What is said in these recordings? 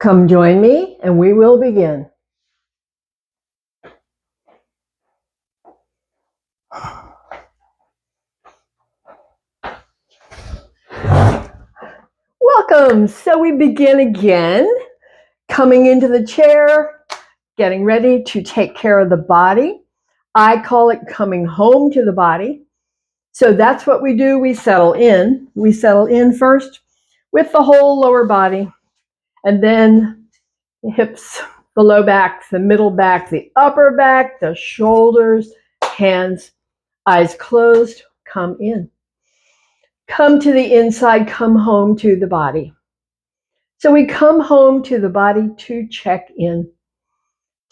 Come join me and we will begin. Welcome. So we begin again, coming into the chair, getting ready to take care of the body. I call it coming home to the body. So that's what we do. We settle in. We settle in first with the whole lower body, and then the hips, the low back, the middle back, the upper back, the shoulders, hands, eyes closed, come in. Come to the inside, come home to the body. So we come home to the body to check in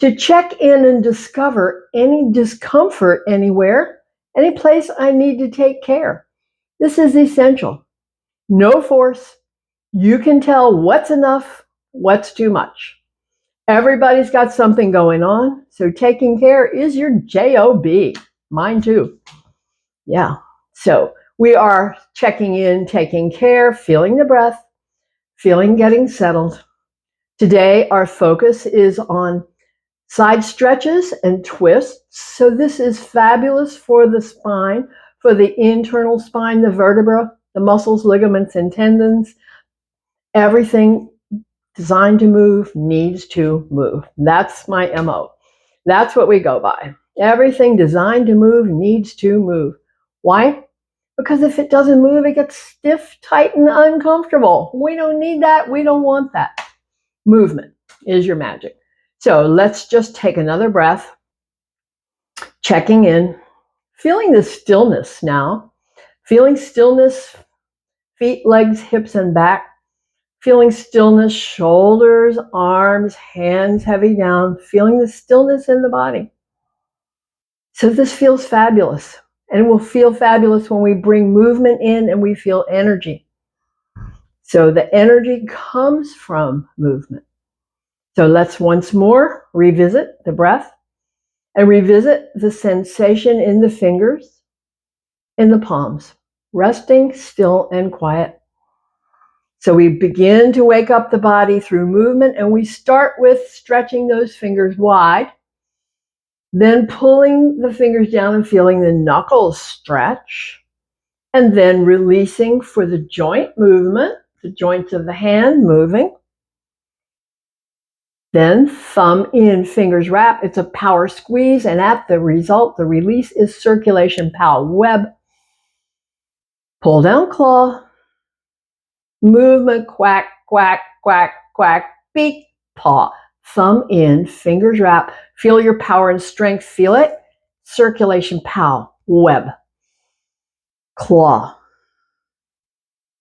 and discover any discomfort anywhere, any place I need to take care. This is essential. No force. You can tell what's enough, what's too much. Everybody's got something going on, so taking care is your job. Mine too. Yeah. So we are checking in, taking care, feeling the breath, feeling getting settled. Today, our focus is on side stretches and twists. So this is fabulous for the spine, for the internal spine, the vertebra, the muscles, ligaments, and tendons. Everything designed to move needs to move. That's my MO. That's what we go by. Everything designed to move needs to move. Why? Because if it doesn't move, it gets stiff, tight, and uncomfortable. We don't need that. We don't want that. Movement is your magic. So let's just take another breath, checking in, feeling the stillness now, feeling stillness, feet, legs, hips, and back, feeling stillness, shoulders, arms, hands heavy down, feeling the stillness in the body. So this feels fabulous, and it will feel fabulous when we bring movement in and we feel energy. So the energy comes from movement. So let's once more revisit the breath and revisit the sensation in the fingers, in the palms, resting, still, and quiet. So we begin to wake up the body through movement, and we start with stretching those fingers wide, then pulling the fingers down and feeling the knuckles stretch, and then releasing for the joint movement, the joints of the hand moving. Then thumb in, fingers wrap. It's a power squeeze, and at the result, the release is circulation power web. Pull down claw, movement, quack, quack, quack, quack, beak, paw. Thumb in, fingers wrap. Feel your power and strength. Feel it. Circulation power web. Claw,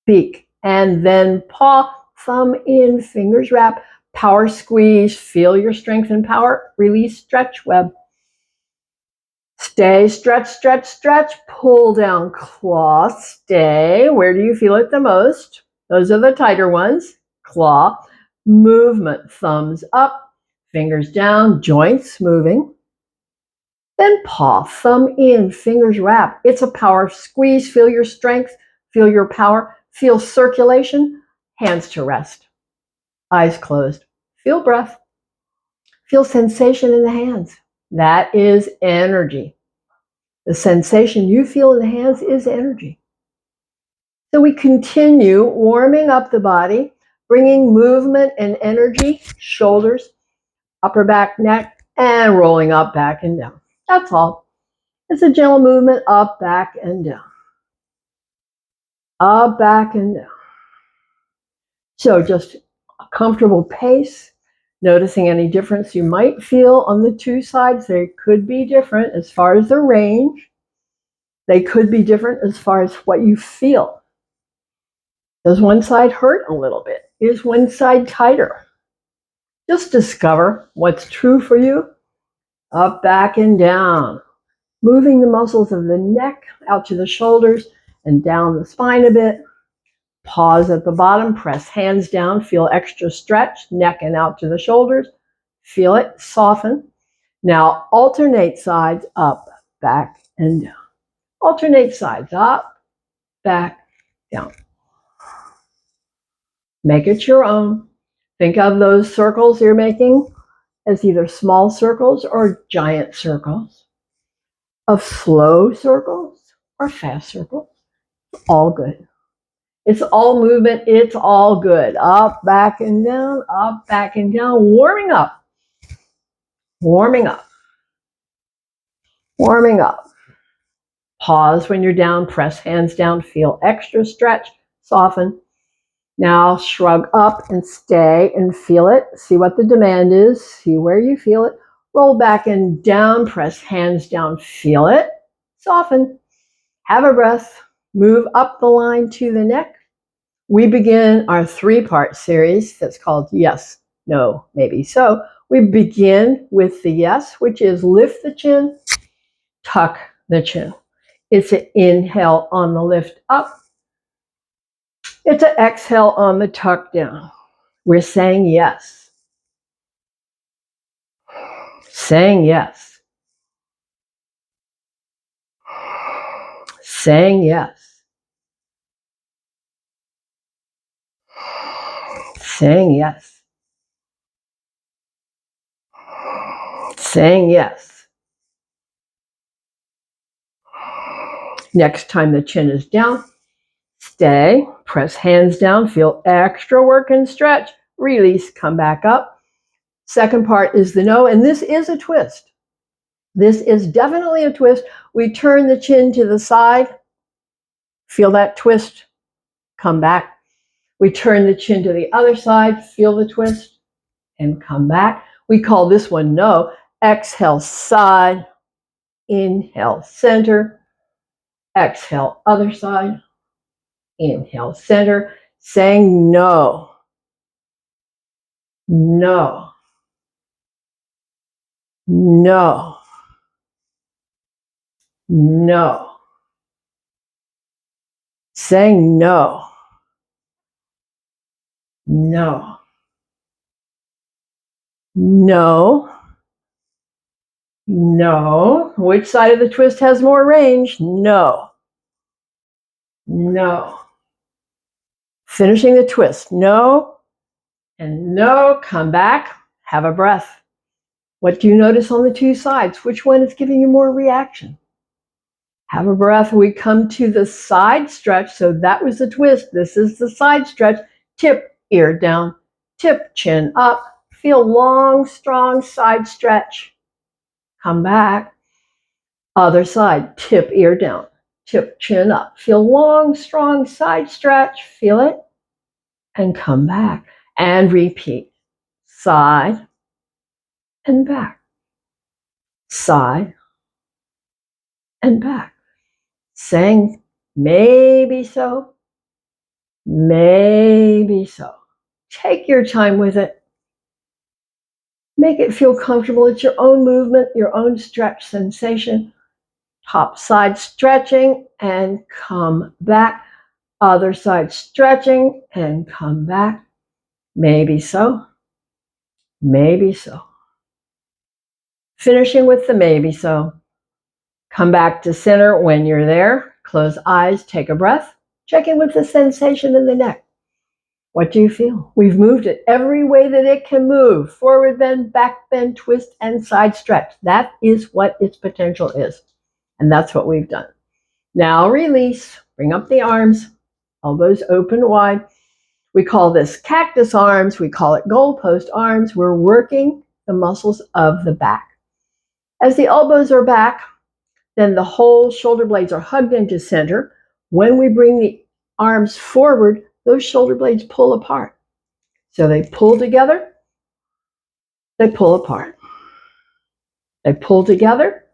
beak, and then paw. Thumb in, fingers wrap. Power squeeze, feel your strength and power, release, stretch, web. Stay, stretch, stretch, stretch, pull down, claw, stay. Where do you feel it the most? Those are the tighter ones. Claw, movement, thumbs up, fingers down, joints moving. Then paw, thumb in, fingers wrap. It's a power squeeze, feel your strength, feel your power, feel circulation, hands to rest. Eyes closed. Feel breath. Feel sensation in the hands. That is energy. The sensation you feel in the hands is energy. So we continue warming up the body, bringing movement and energy, shoulders, upper back, neck, and rolling up, back, and down. That's all. It's a gentle movement, up, back, and down. Up, back, and down. So just a comfortable pace, noticing any difference you might feel on the two sides. They could be different as far as the range. They could be different as far as what you feel. Does one side hurt a little bit? Is one side tighter? Just discover what's true for you. Up, back, and down. Moving the muscles of the neck out to the shoulders and down the spine a bit. Pause at the bottom, press hands down, feel extra stretch, neck and out to the shoulders. Feel it, soften. Now alternate sides, up, back, and down. Alternate sides, up, back, down. Make it your own. Think of those circles you're making as either small circles or giant circles, of slow circles or fast circles. All good. It's all movement. It's all good. Up, back, and down, up, back, and down. Warming up. Warming up. Warming up. Pause when you're down. Press hands down. Feel extra stretch. Soften. Now shrug up and stay and feel it. See what the demand is. See where you feel it. Roll back and down. Press hands down. Feel it. Soften. Have a breath. Move up the line to the neck. We begin our 3-part series that's called Yes, No, Maybe So. We begin with the yes, which is lift the chin, tuck the chin. It's an inhale on the lift up. It's an exhale on the tuck down. We're saying yes. Saying yes. Saying yes. Saying yes. Saying yes. Next time the chin is down, stay, press hands down, feel extra work and stretch, release, come back up. Second part is the no, and this is a twist. This is definitely a twist. We turn the chin to the side, feel that twist, come back. We turn the chin to the other side, feel the twist, and come back. We call this one no. Exhale, side, inhale, center, exhale, other side, inhale, center, saying no, no, no, no, saying no, no, no, no. Which side of the twist has more range? No, no. Finishing the twist, no, and no, come back, have a breath. What do you notice on the two sides? Which one is giving you more reaction? Have a breath. We come to the side stretch. So that was the twist. This is the side stretch. Tip, ear down. Tip, chin up. Feel long, strong side stretch. Come back. Other side. Tip, ear down. Tip, chin up. Feel long, strong side stretch. Feel it. And come back. And repeat. Side and back. Side and back. Saying maybe so, maybe so. Take your time with it. Make it feel comfortable. It's your own movement, your own stretch sensation. Top side stretching and come back. Other side stretching and come back. Maybe so, maybe so. Finishing with the maybe so. Come back to center when you're there. Close eyes, take a breath. Check in with the sensation in the neck. What do you feel? We've moved it every way that it can move. Forward bend, back bend, twist, and side stretch. That is what its potential is. And that's what we've done. Now release. Bring up the arms. Elbows open wide. We call this cactus arms. We call it goalpost arms. We're working the muscles of the back. As the elbows are back, then the whole shoulder blades are hugged into center. When we bring the arms forward, those shoulder blades pull apart. So they pull together, they pull apart. They pull together,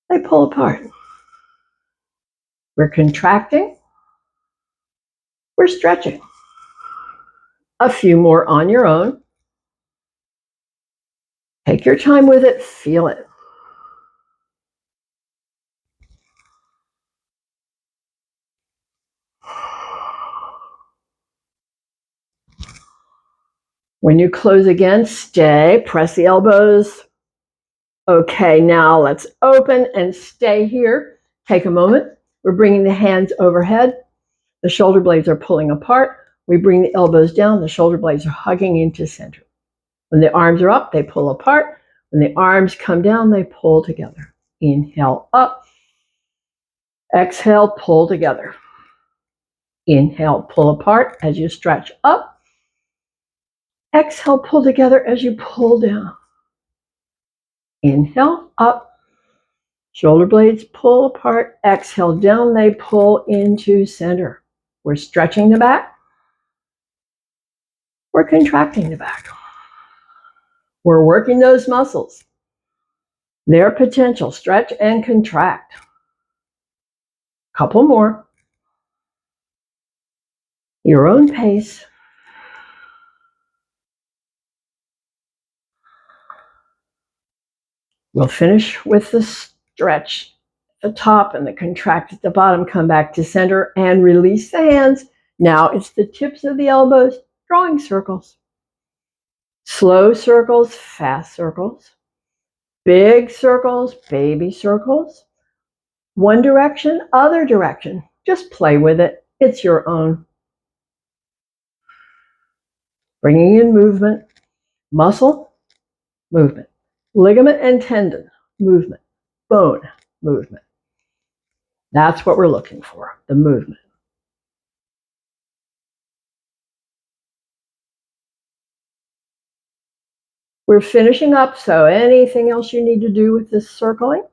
they pull apart. We're contracting, we're stretching. A few more on your own. Take your time with it, feel it. When you close again, stay, press the elbows. Okay, now let's open and stay here. Take a moment. We're bringing the hands overhead. The shoulder blades are pulling apart. We bring the elbows down, the shoulder blades are hugging into center. When the arms are up, they pull apart. When the arms come down, they pull together. Inhale, up. Exhale, pull together. Inhale, pull apart as you stretch up. Exhale, pull together as you pull down. Inhale, up. Shoulder blades pull apart. Exhale, down, they pull into center. We're stretching the back. We're contracting the back. We're working those muscles. Their potential, stretch and contract. Couple more. Your own pace. We'll finish with the stretch at the top and the contract at the bottom. Come back to center and release the hands. Now it's the tips of the elbows, drawing circles. Slow circles, fast circles. Big circles, baby circles. One direction, other direction. Just play with it. It's your own. Bringing in movement, muscle, movement. Ligament and tendon, movement. Bone, movement. That's what we're looking for, the movement. We're finishing up, so anything else you need to do with this circling?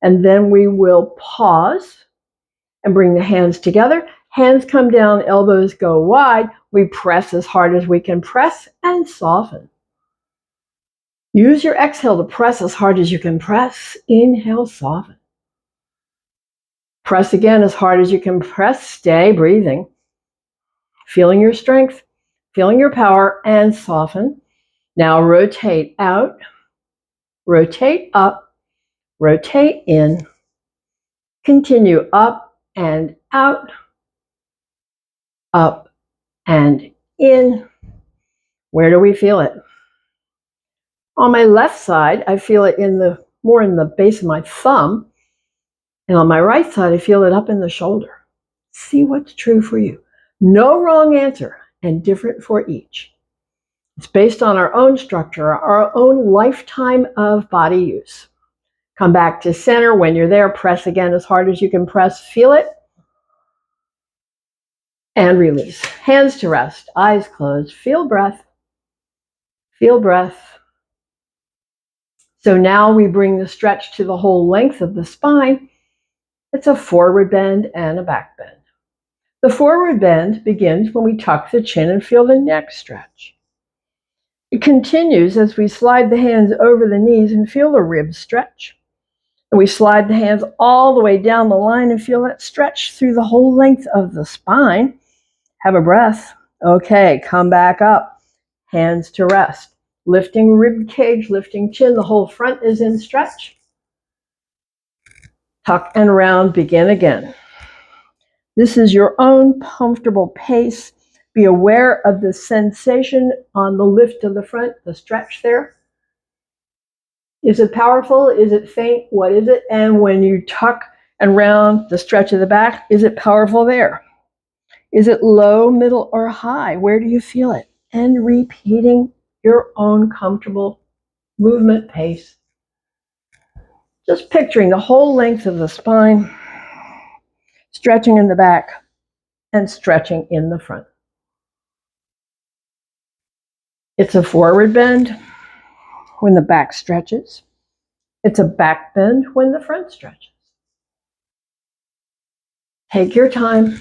And then we will pause and bring the hands together. Hands come down, elbows go wide. We press as hard as we can press and soften. Use your exhale to press as hard as you can press. Inhale, soften. Press again as hard as you can press. Stay breathing. Feeling your strength, feeling your power, and soften. Now rotate out, rotate up, rotate in. Continue up and out, up and in. Where do we feel it? On my left side, I feel it more in the base of my thumb. And on my right side, I feel it up in the shoulder. See what's true for you. No wrong answer, and different for each. It's based on our own structure, our own lifetime of body use. Come back to center. When you're there, press again as hard as you can press. Feel it. And release. Hands to rest, eyes closed. Feel breath. Feel breath. So now we bring the stretch to the whole length of the spine. It's a forward bend and a back bend. The forward bend begins when we tuck the chin and feel the neck stretch. It continues as we slide the hands over the knees and feel the ribs stretch. And we slide the hands all the way down the line and feel that stretch through the whole length of the spine. Have a breath. Okay, come back up. Hands to rest. Lifting rib cage, lifting chin. The whole front is in stretch. Tuck and round, begin again. This is your own comfortable pace. Be aware of the sensation on the lift of the front, the stretch there. Is it powerful? Is it faint? What is it? And when you tuck and round the stretch of the back, is it powerful there? Is it low, middle, or high? Where do you feel it? And repeating your own comfortable movement pace. Just picturing the whole length of the spine, stretching in the back and stretching in the front. It's a forward bend when the back stretches. It's a back bend when the front stretches. Take your time.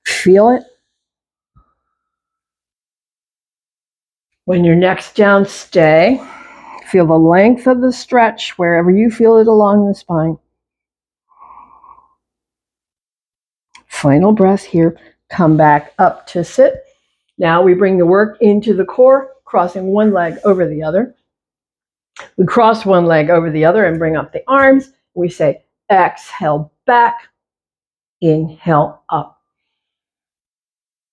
Feel it. When your neck's down, stay. Feel the length of the stretch wherever you feel it along the spine. Final breath here. Come back up to sit. Now we bring the work into the core, crossing one leg over the other. We cross one leg over the other and bring up the arms. We say, exhale back, inhale up.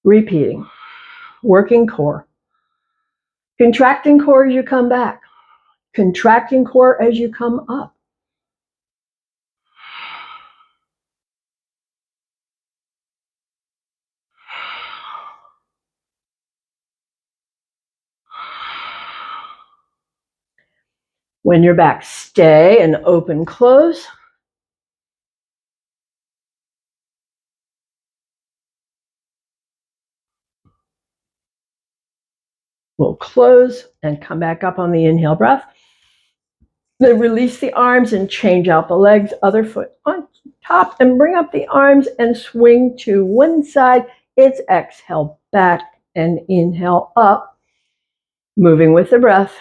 Repeating, working core. Contracting core as you come back. Contracting core as you come up. When you're back, stay and open, close. We'll close and come back up on the inhale breath. Then release the arms and change out the legs, other foot on top, and bring up the arms and swing to one side. It's exhale back and inhale up. Moving with the breath,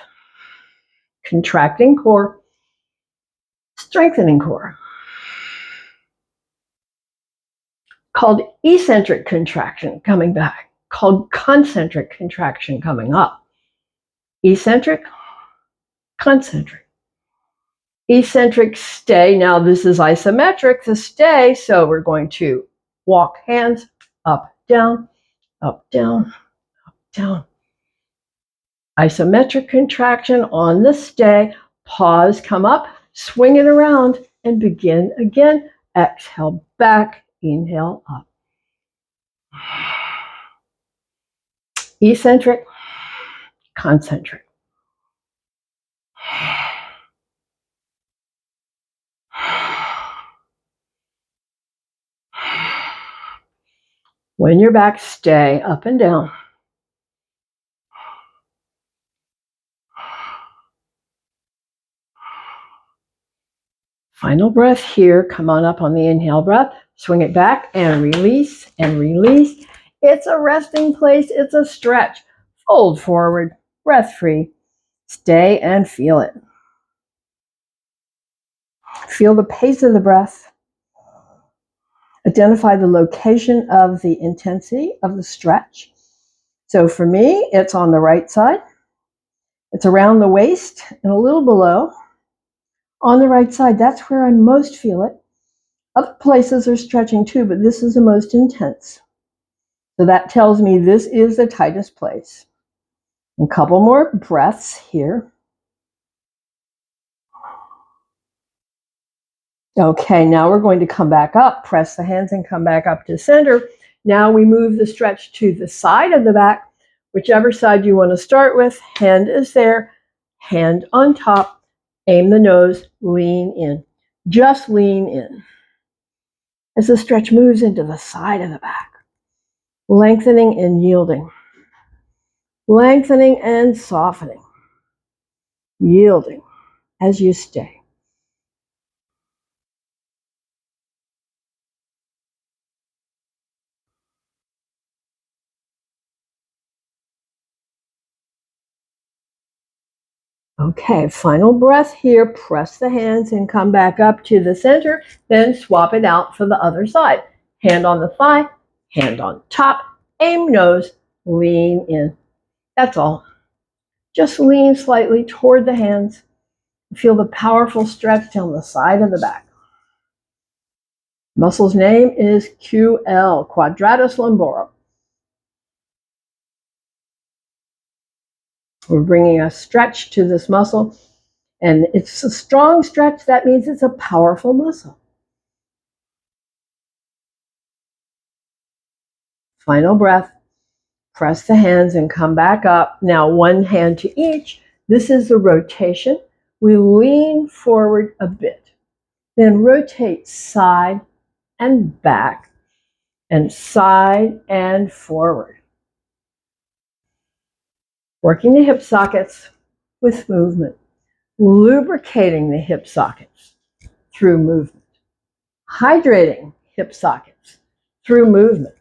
contracting core, strengthening core. Called eccentric contraction coming back, called concentric contraction coming up. Eccentric, concentric. Eccentric, stay. Now this is isometric, the stay, so we're going to walk hands up, down, up, down, up, down. Isometric contraction on the stay. Pause, come up, swing it around, and begin again. Exhale back, inhale up. Eccentric, concentric. When you're back, stay up and down. Final breath here. Come on up on the inhale breath. Swing it back and release and release. It's a resting place. It's a stretch. Fold forward. Breath free. Stay and feel it. Feel the pace of the breath. Identify the location of the intensity of the stretch. So for me, it's on the right side. It's around the waist and a little below. On the right side, that's where I most feel it. Other places are stretching too, but this is the most intense. So that tells me this is the tightest place. A couple more breaths here. Okay, now we're going to come back up, press the hands and come back up to center. Now we move the stretch to the side of the back, whichever side you want to start with. Hand is there, hand on top, aim the nose, lean in. Just lean in. As the stretch moves into the side of the back, lengthening and yielding. Lengthening and softening. Yielding as you stay. Okay, final breath here. Press the hands and come back up to the center. Then swap it out for the other side. Hand on the thigh, hand on top, aim nose, lean in. That's all. Just lean slightly toward the hands. Feel the powerful stretch down the side of the back. Muscle's name is QL, quadratus lumborum. We're bringing a stretch to this muscle, and it's a strong stretch. That means it's a powerful muscle. Final breath. Press the hands and come back up. Now one hand to each. This is the rotation. We lean forward a bit, then rotate side and back, and side and forward. Working the hip sockets with movement, lubricating the hip sockets through movement, hydrating hip sockets through movement,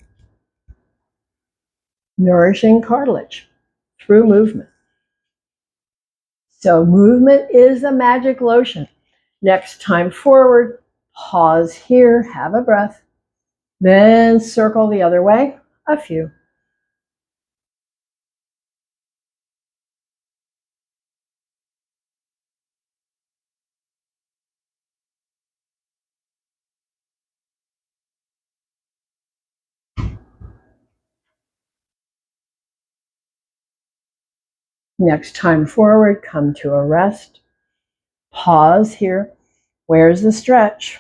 nourishing cartilage through movement. So movement is a magic lotion. Next time forward, pause here, have a breath, then circle the other way, a few. Next time forward, come to a rest. Pause here. Where's the stretch?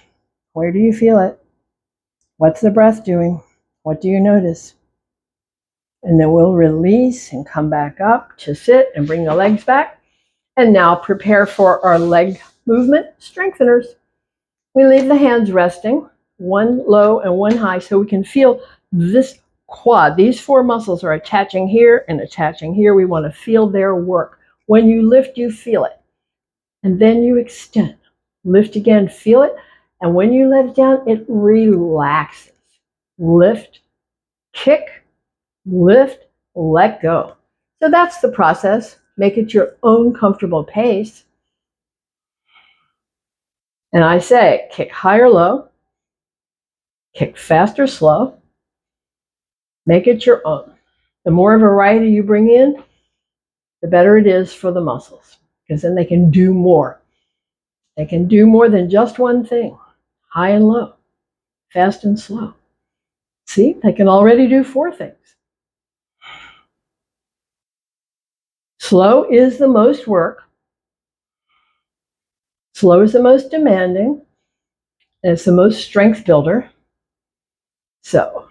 Where do you feel it? What's the breath doing? What do you notice? And then we'll release and come back up to sit and bring the legs back And now prepare for our leg movement strengtheners. We leave the hands resting, one low and one high, so we can feel this quad. These four muscles are attaching here and attaching here. We want to feel their work. When you lift, you feel it. And then you extend. Lift again, feel it. And when you let it down, it relaxes. Lift, kick, lift, let go. So that's the process. Make it your own comfortable pace. And I say, kick high or low, kick fast or slow, make it your own. The more variety you bring in, the better it is for the muscles, because then they can do more. They can do more than just one thing, high and low, fast and slow. See, they can already do four things. Slow is the most work. Slow is the most demanding. And it's the most strength builder. So,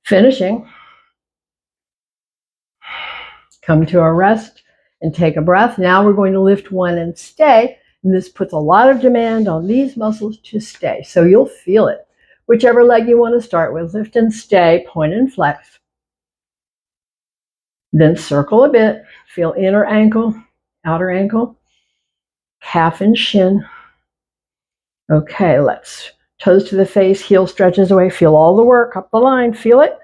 finishing, come to a rest and take a breath. Now we're going to lift one and stay. And this puts a lot of demand on these muscles to stay. So you'll feel it. Whichever leg you want to start with, lift and stay, point and flex. Then circle a bit. Feel inner ankle, outer ankle, calf and shin. Okay, let's toes to the face, heel stretches away. Feel all the work up the line. Feel it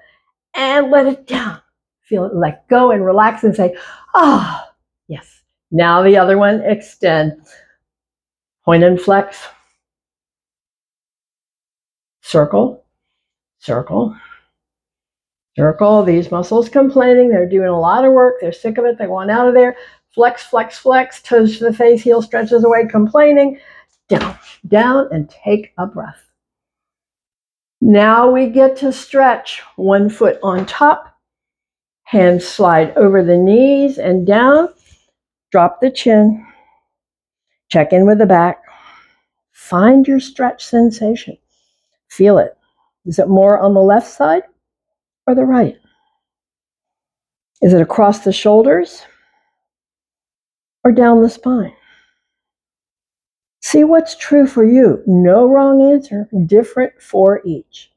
and let it down. Feel it, let go and relax and say, ah, yes. Now the other one, extend. Point and flex. Circle, circle, circle. These muscles complaining. They're doing a lot of work. They're sick of it. They want out of there. Flex, flex, flex. Toes to the face, heel stretches away, complaining. Down, down, and take a breath. Now we get to stretch. One foot on top. Hands slide over the knees and down. Drop the chin. Check in with the back. Find your stretch sensation. Feel it. Is it more on the left side or the right? Is it across the shoulders or down the spine? See what's true for you. No wrong answer, different for each.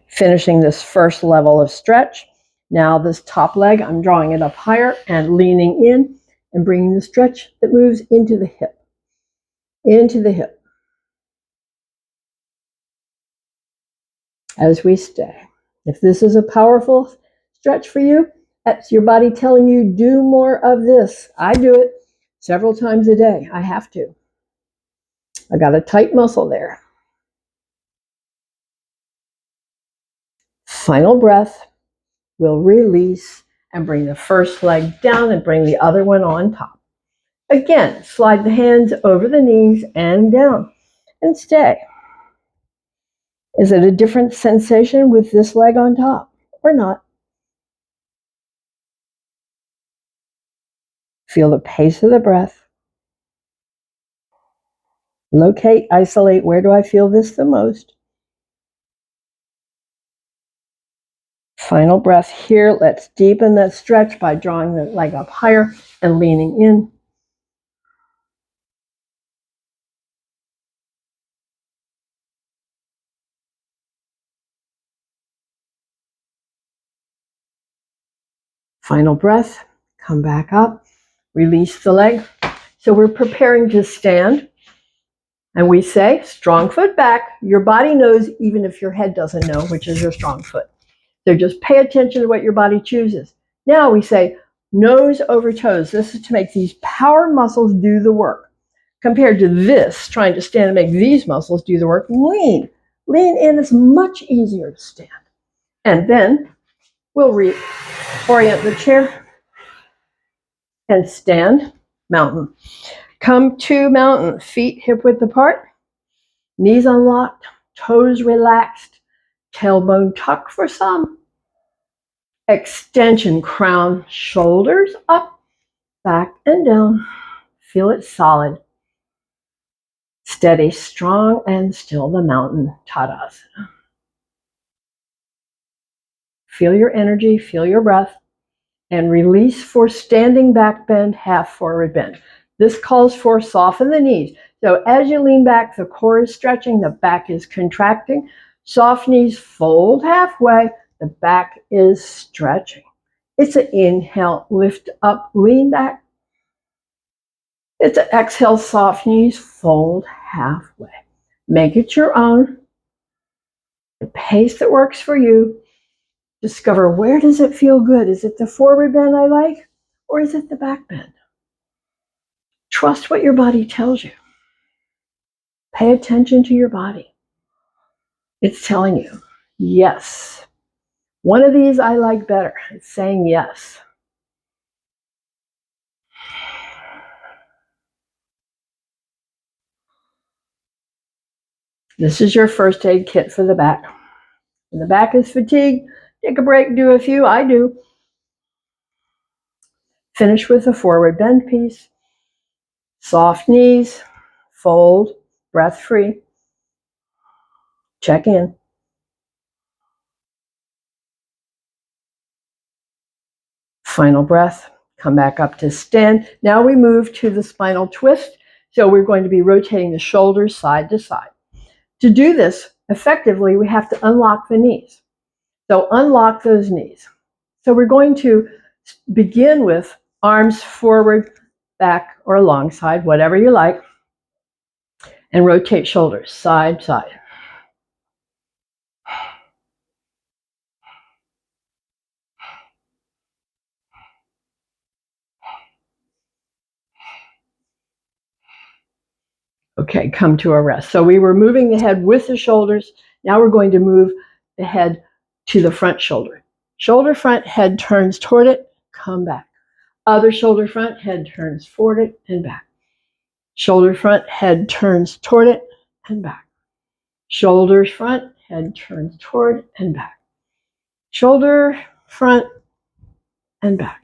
Finishing this first level of stretch. Now this top leg, I'm drawing it up higher and leaning in and bringing the stretch that moves into the hip. Into the hip. As we stay. If this is a powerful stretch for you, that's your body telling you, do more of this. I do it several times a day. I have to. I got a tight muscle there. Final breath. We'll release and bring the first leg down and bring the other one on top. Again, slide the hands over the knees and down and stay. Is it a different sensation with this leg on top or not? Feel the pace of the breath. Locate, isolate, where do I feel this the most? Final breath here. Let's deepen that stretch by drawing the leg up higher and leaning in. Final breath. Come back up. Release the leg. So we're preparing to stand. And we say, strong foot back. Your body knows even if your head doesn't know which is your strong foot. So just pay attention to what your body chooses. Now we say, nose over toes. This is to make these power muscles do the work. Compared to this, trying to stand and make these muscles do the work, lean. Lean in is much easier to stand. And then we'll reorient the chair and stand, mountain. Come to mountain, feet hip width apart, knees unlocked, toes relaxed, tailbone tuck for some. Extension, crown, shoulders up, back and down. Feel it solid. Steady, strong, and still the mountain Tadasana. Feel your energy, feel your breath, and release for standing back bend, half forward bend. This calls for soften the knees. So as you lean back, the core is stretching, the back is contracting. Soft knees fold halfway, the back is stretching. It's an inhale, lift up, lean back. It's an exhale, soft knees, fold halfway. Make it your own. The pace that works for you. Discover, where does it feel good? Is it the forward bend I like, or is it the back bend? Trust what your body tells you. Pay attention to your body. It's telling you, yes. One of these I like better. It's saying yes. This is your first aid kit for the back. When the back is fatigued, take a break, do a few. I do. Finish with a forward bend piece. Soft knees, fold, breath free. Check in. Final breath. Come back up to stand. Now we move to the spinal twist. So we're going to be rotating the shoulders side to side. To do this effectively, we have to unlock the knees. So unlock those knees. So we're going to begin with arms forward, back, or alongside, whatever you like, and rotate shoulders side to side. Okay, come to a rest. So we were moving the head with the shoulders. Now we're going to move the head to the front shoulder. Shoulder front, head turns toward it, come back. Other shoulder front, head turns toward it and back. Shoulder front, head turns toward it and back. Shoulders front, head turns toward and back. Shoulder front and back.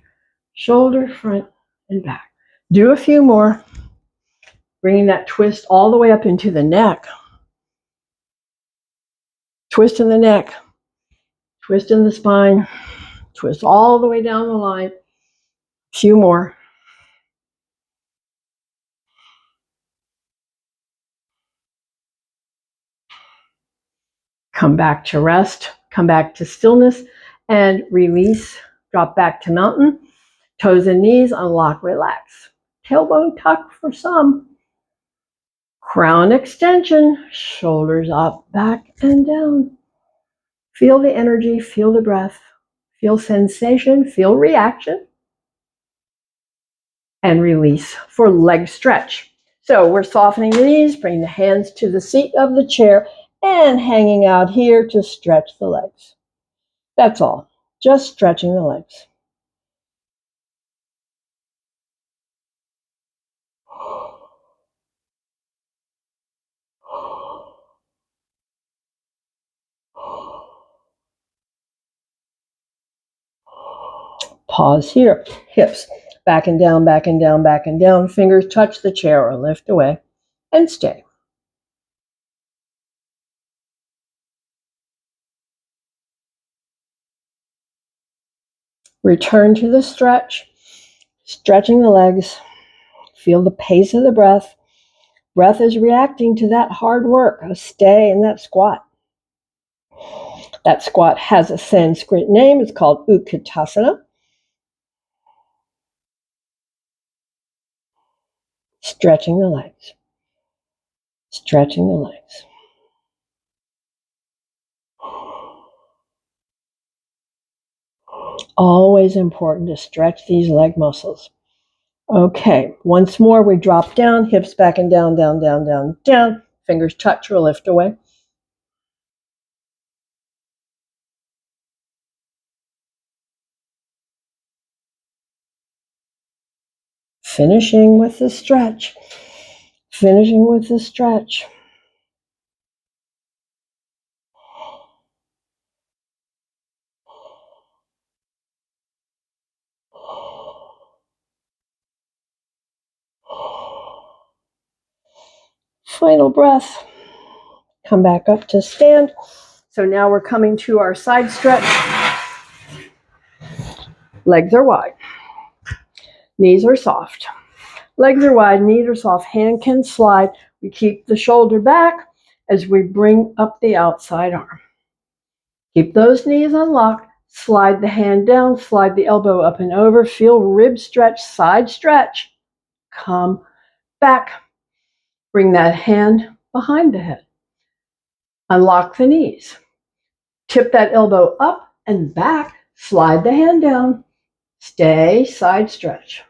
Shoulder front and back. Do a few more, bringing that twist all the way up into the neck. Twist in the neck, twist in the spine, twist all the way down the line. A few more. Come back to rest, come back to stillness, and release. Drop back to mountain. Toes and knees, unlock, relax. Tailbone tuck for some. Crown extension, shoulders up, back, and down. Feel the energy, feel the breath, feel sensation, feel reaction, and release for leg stretch. So we're softening the knees, bringing the hands to the seat of the chair, and hanging out here to stretch the legs. That's all, just stretching the legs. Pause here. Hips back and down, back and down, back and down. Fingers touch the chair or lift away and stay. Return to the stretch, stretching the legs. Feel the pace of the breath. Breath is reacting to that hard work of stay in that squat. That squat has a Sanskrit name. It's called Utkatasana. Stretching the legs. Stretching the legs. Always important to stretch these leg muscles. Okay, once more we drop down, hips back and down, down, down, down, down. Fingers touch or lift away. Finishing with the stretch. Finishing with the stretch. Final breath. Come back up to stand. So now we're coming to our side stretch. Legs are wide. Knees are soft. Legs are wide, knees are soft. Hand can slide. We keep the shoulder back as we bring up the outside arm. Keep those knees unlocked. Slide the hand down. Slide the elbow up and over. Feel rib stretch, side stretch. Come back. Bring that hand behind the head. Unlock the knees. Tip that elbow up and back. Slide the hand down. Stay, side stretch.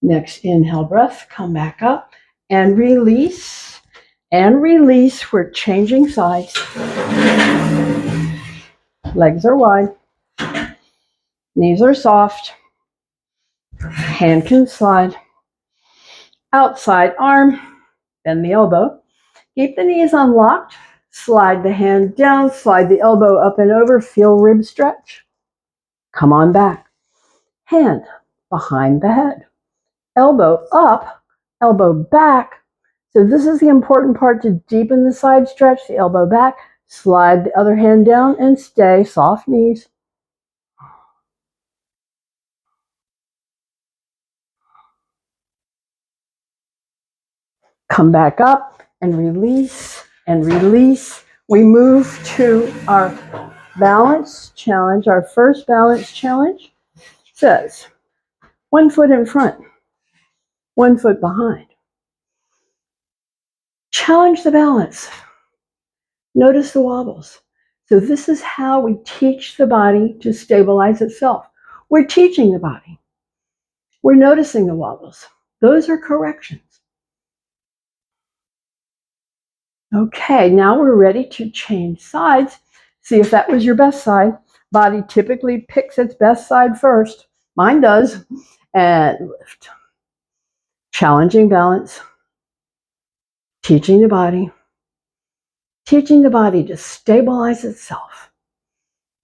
Next inhale breath, come back up and release. And release. We're changing sides. Legs are wide. Knees are soft. Hand can slide. Outside arm. Bend the elbow. Keep the knees unlocked. Slide the hand down. Slide the elbow up and over. Feel rib stretch. Come on back. Hand behind the head. Elbow up. Elbow back. So this is the important part to deepen the side stretch. The elbow back. Slide the other hand down and stay. Soft knees. Come back up and release and release. We move to our balance challenge. Our first balance challenge says 1 foot in front, 1 foot behind. Challenge the balance. Notice the wobbles. So this is how we teach the body to stabilize itself. We're teaching the body. We're noticing the wobbles. Those are corrections. Okay, now we're ready to change sides. See if that was your best side. Body typically picks its best side first. Mine does. And lift. Challenging balance. Teaching the body. Teaching the body to stabilize itself.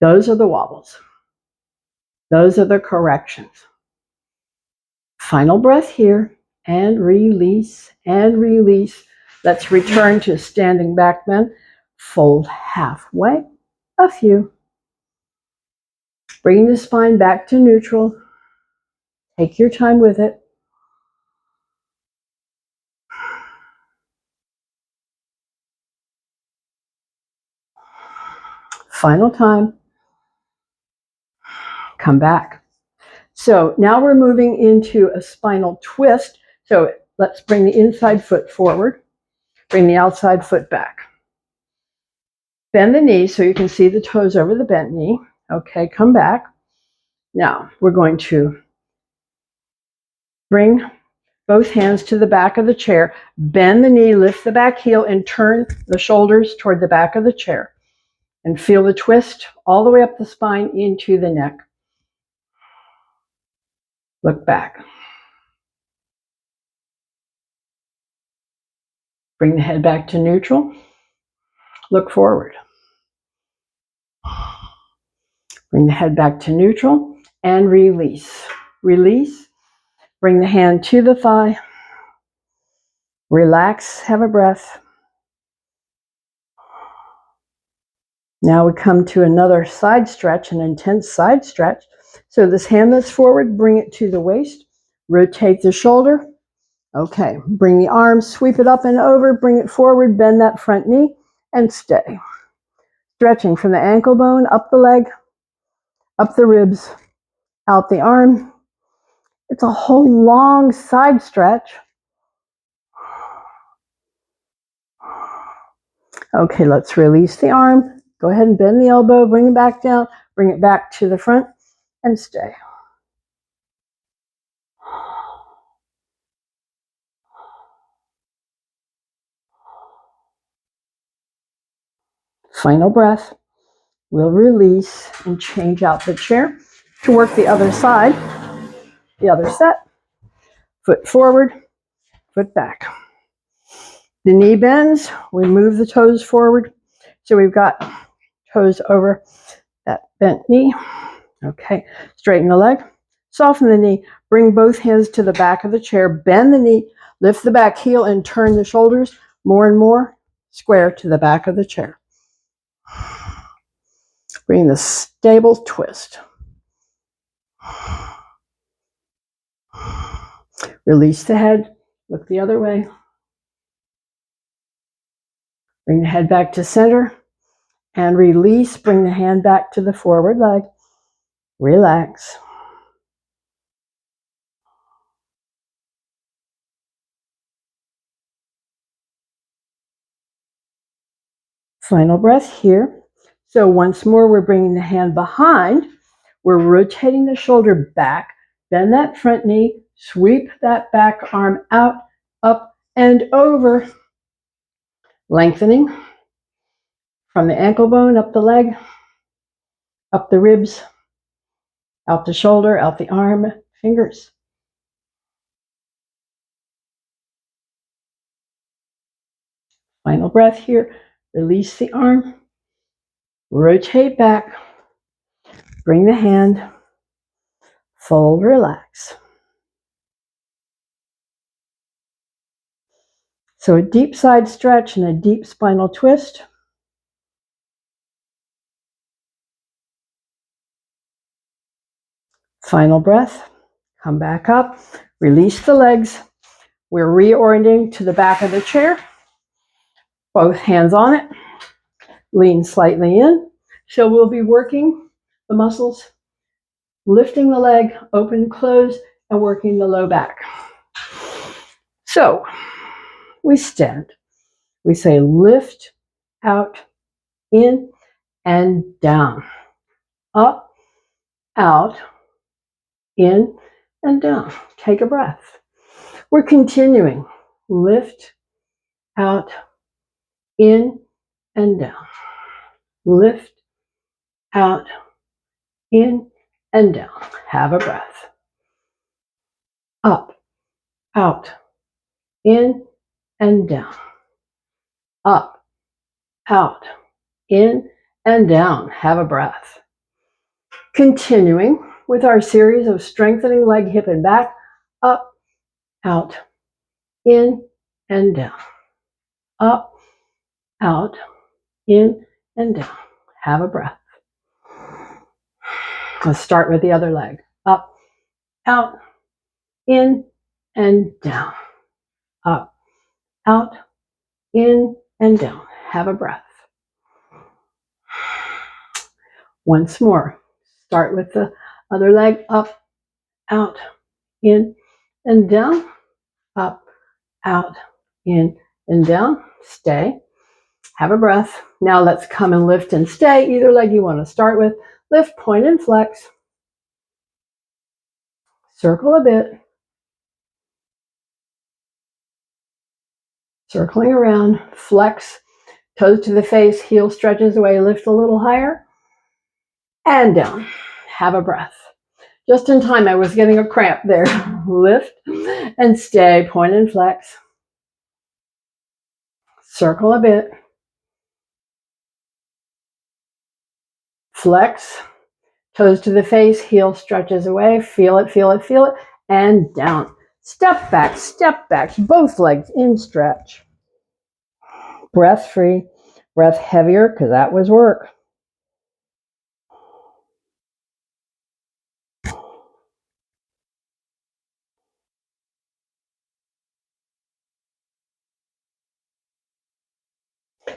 Those are the wobbles. Those are the corrections. Final breath here. And release and release. Let's return to standing back bend. Fold halfway. A few. Bring the spine back to neutral. Take your time with it. Final time. Come back. So now we're moving into a spinal twist. So let's bring the inside foot forward. Bring the outside foot back. Bend the knee so you can see the toes over the bent knee. Okay, come back. Now we're going to bring both hands to the back of the chair. Bend the knee, lift the back heel, and turn the shoulders toward the back of the chair. And feel the twist all the way up the spine into the neck. Look back. Bring the head back to neutral. Look forward. Bring the head back to neutral and release. Release. Bring the hand to the thigh. Relax. Have a breath. Now we come to another side stretch, an intense side stretch. So this hand that's forward, bring it to the waist. Rotate the shoulder. Okay, bring the arms, sweep it up and over, bring it forward, bend that front knee, and stay. Stretching from the ankle bone, up the leg, up the ribs, out the arm. It's a whole long side stretch. Okay, let's release the arm. Go ahead and bend the elbow, bring it back down, bring it back to the front, and stay. Final breath. We'll release and change out the chair to work the other side, the other set. Foot forward, foot back. The knee bends, we move the toes forward. So we've got toes over that bent knee. Okay, straighten the leg, Soften the knee. Bring both hands to the back of the chair. Bend the knee. Lift the back heel and turn the shoulders more and more square to the back of the chair. Bring the stable twist. Release the head. Look the other way. Bring the head back to center and release. Bring the hand back to the forward leg. Relax. Final breath here. So once more, we're bringing the hand behind. We're rotating the shoulder back. Bend that front knee. Sweep that back arm out, up, and over. Lengthening from the ankle bone, up the leg, up the ribs, out the shoulder, out the arm, fingers. Final breath here. Release the arm. Rotate back. Bring the hand. Fold, relax. So a deep side stretch and a deep spinal twist. Final breath. Come back up. Release the legs. We're reorienting to the back of the chair. Both hands on it. Lean slightly in. So we'll be working the muscles, lifting the leg, open, close, and working the low back. So we stand. We say lift, out, in, and down. Up, out, in, and down. Take a breath. We're continuing. Lift, out, in, and down. Lift, out, in, and down. Have a breath. Up, out, in, and down. Up, out, in, and down. Have a breath. Continuing with our series of strengthening leg, hip, and back. Up, out, in, and down. Up, out, in, and down. Have a breath. Let's start with the other leg. Up, out, in, and down. Up, out, in, and down. Have a breath. Once more. Start with the other leg. Up, out, in, and down. Up, out, in, and down. Stay. Have a breath. Now let's come and lift and stay. Either leg you want to start with. Lift, point, and flex. Circle a bit. Circling around. Flex. Toes to the face. Heel stretches away. Lift a little higher. And down. Have a breath. Just in time, I was getting a cramp there. Lift and stay. Point and flex. Circle a bit. Flex. Toes to the face. Heel stretches away. Feel it, feel it, feel it. And down. Step back, both legs in stretch. Breath free, breath heavier, because that was work.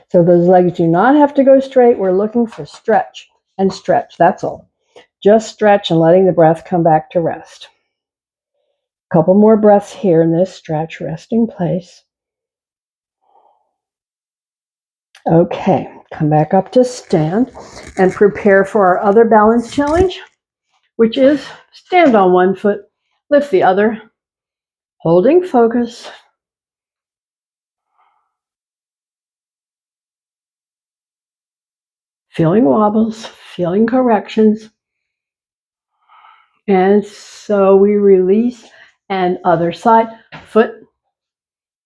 So those legs do not have to go straight. We're looking for stretch and stretch, that's all. Just stretch and letting the breath come back to rest. A couple more breaths here in this stretch, resting place. Okay, come back up to stand and prepare for our other balance challenge, which is stand on one foot, lift the other, holding focus. Feeling wobbles, feeling corrections. And so we release and other side, foot,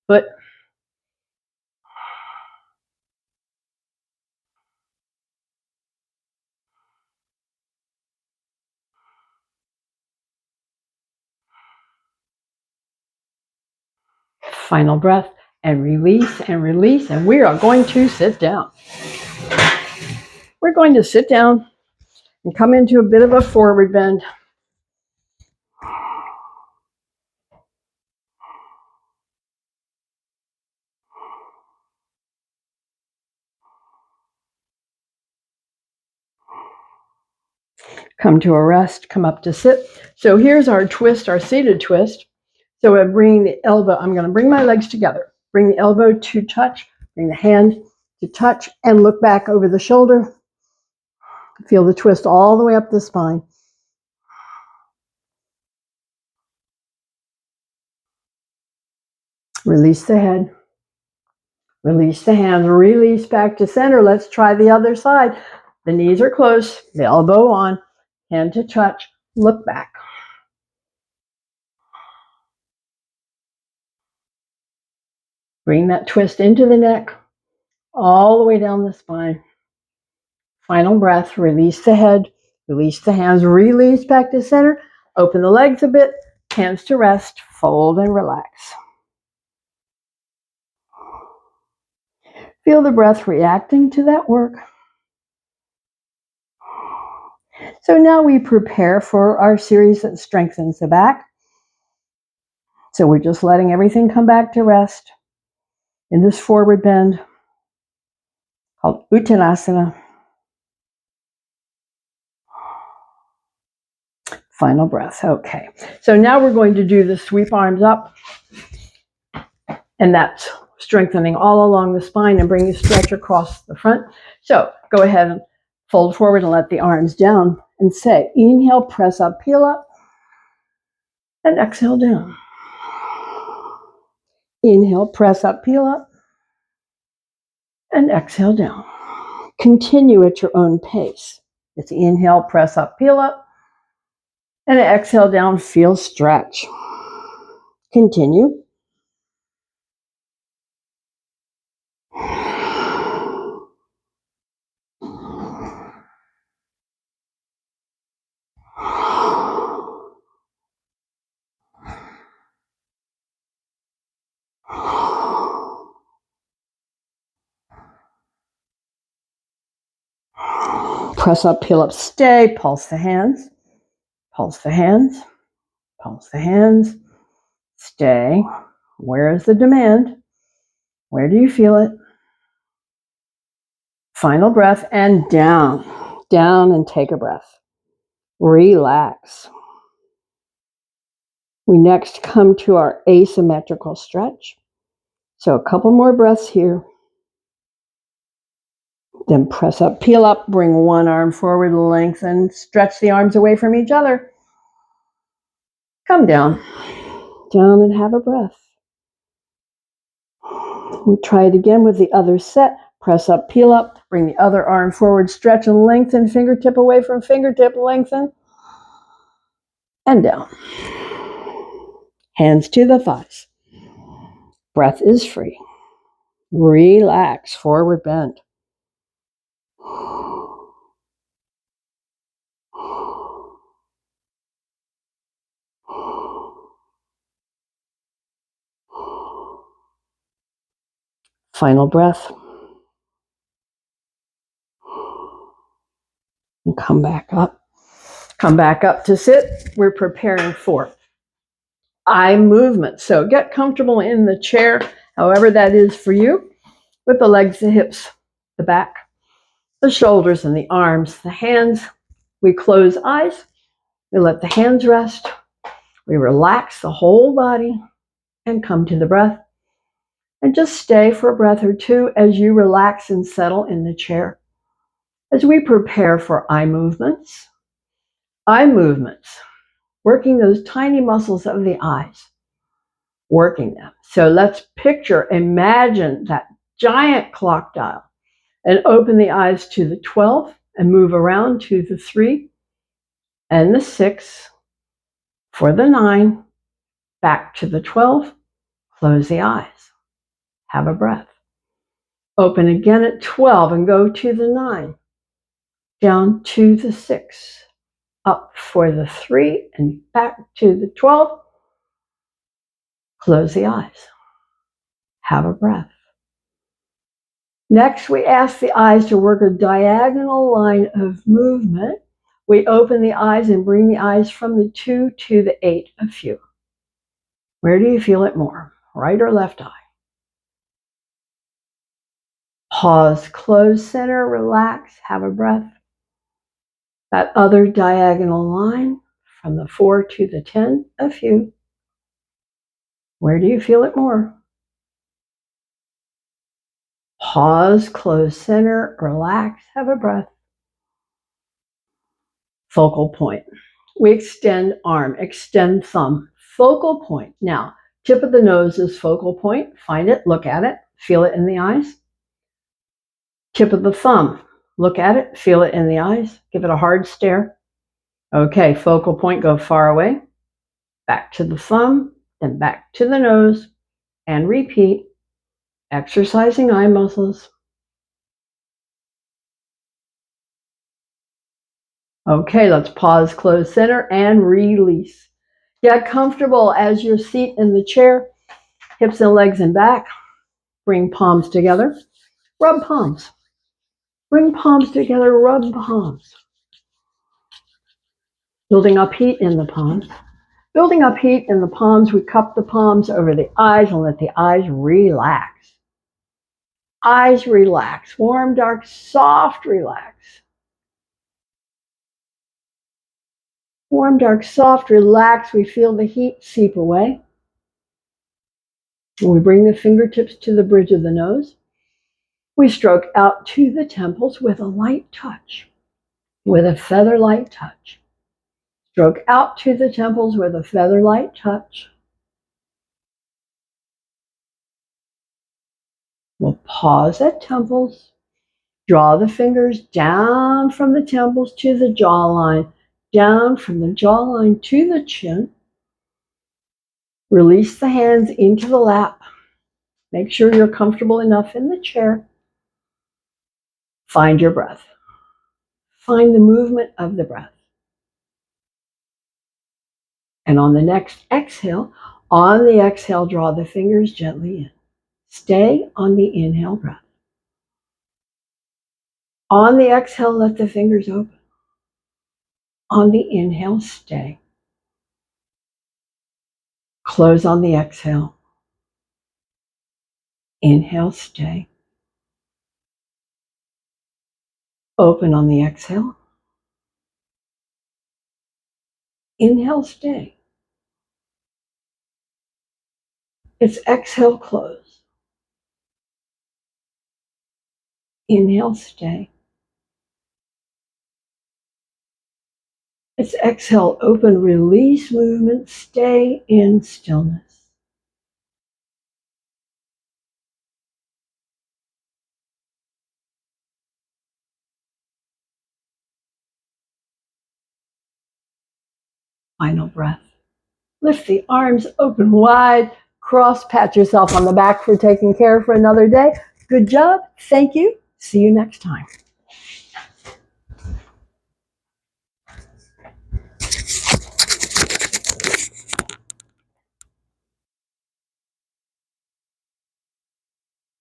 foot. Final breath and release, and we are going to sit down. We're going to sit down and come into a bit of a forward bend. Come to a rest, come up to sit. So here's our twist, our seated twist. So we're bringing the elbow, I'm going to bring my legs together. Bring the elbow to touch, bring the hand to touch, and look back over the shoulder. Feel the twist all the way up the spine. Release the head. Release the hands. Release back to center. Let's try the other side. The knees are close, the elbow on, hand to touch, look back. Bring that twist into the neck, all the way down the spine. Final breath, release the head, release the hands, release back to center, open the legs a bit, hands to rest, fold and relax. Feel the breath reacting to that work. So now we prepare for our series that strengthens the back. So we're just letting everything come back to rest in this forward bend called Uttanasana. Final breath. Okay. So now we're going to do the sweep arms up. And that's strengthening all along the spine and bring the stretch across the front. So go ahead and fold forward and let the arms down and say, inhale, press up, peel up, and exhale down. Inhale, press up, peel up, and exhale down. Continue at your own pace. It's inhale, press up, peel up, and exhale down, feel stretch. Continue. Press up, peel up, stay, pulse the hands, pulse the hands, pulse the hands, stay. Where is the demand? Where do you feel it? Final breath and down, down and take a breath. Relax. We next come to our asymmetrical stretch. So a couple more breaths here. Then press up, peel up, bring one arm forward, lengthen, stretch the arms away from each other. Come down, down and have a breath. We try it again with the other set. Press up, peel up, bring the other arm forward, stretch and lengthen, fingertip away from fingertip, lengthen, and down. Hands to the thighs. Breath is free. Relax, forward bend. Final breath. And come back up. Come back up to sit. We're preparing for eye movement. So get comfortable in the chair, however that is for you, with the legs, the hips, the back, the shoulders and the arms, the hands. We close eyes. We let the hands rest. We relax the whole body and come to the breath. And just stay for a breath or two as you relax and settle in the chair. As we prepare for eye movements, working those tiny muscles of the eyes, working them. So let's imagine that giant clock dial and open the eyes to the 12 and move around to the 3 and the 6 for the 9, back to the 12, close the eyes. Have a breath. Open again at 12 and go to the 9, down to the 6, up for the 3 and back to the 12. Close the eyes. Have a breath. Next, we ask the eyes to work a diagonal line of movement. We open the eyes and bring the eyes from the 2 to the 8 a few. Where do you feel it more, right or left eye? Pause, close center, relax, have a breath. That other diagonal line from the 4 to the 10 a few. Where do you feel it more? Pause, close center, relax, have a breath. Focal point. We extend arm, extend thumb, focal point. Now, tip of the nose is focal point. Find it, look at it, feel it in the eyes. Tip of the thumb, look at it, feel it in the eyes. Give it a hard stare. Okay, focal point, go far away. Back to the thumb, then back to the nose, and repeat. Exercising eye muscles. Okay, let's pause, close center, and release. Get comfortable as your seat in the chair, hips and legs and back. Bring palms together, rub palms. Bring palms together, rub palms. Building up heat in the palms. Building up heat in the palms, we cup the palms over the eyes and let the eyes relax. Eyes relax, warm, dark, soft, relax. Warm, dark, soft, relax. We feel the heat seep away. When we bring the fingertips to the bridge of the nose, we stroke out to the temples with a light touch, with a feather-light touch. Stroke out to the temples with a feather-light touch. We'll pause at temples. Draw the fingers down from the temples to the jawline, down from the jawline to the chin. Release the hands into the lap. Make sure you're comfortable enough in the chair. Find your breath. Find the movement of the breath. And on the next exhale, draw the fingers gently in. Stay on the inhale breath. On the exhale, let the fingers open. On the inhale, stay. Close on the exhale. Inhale, stay. Open on the exhale. Inhale, stay. It's exhale, close. Inhale, stay. It's exhale, open, release movement, stay in stillness. Final breath. Lift the arms open wide, cross, pat yourself on the back for taking care for another day. Good job. Thank you. See you next time.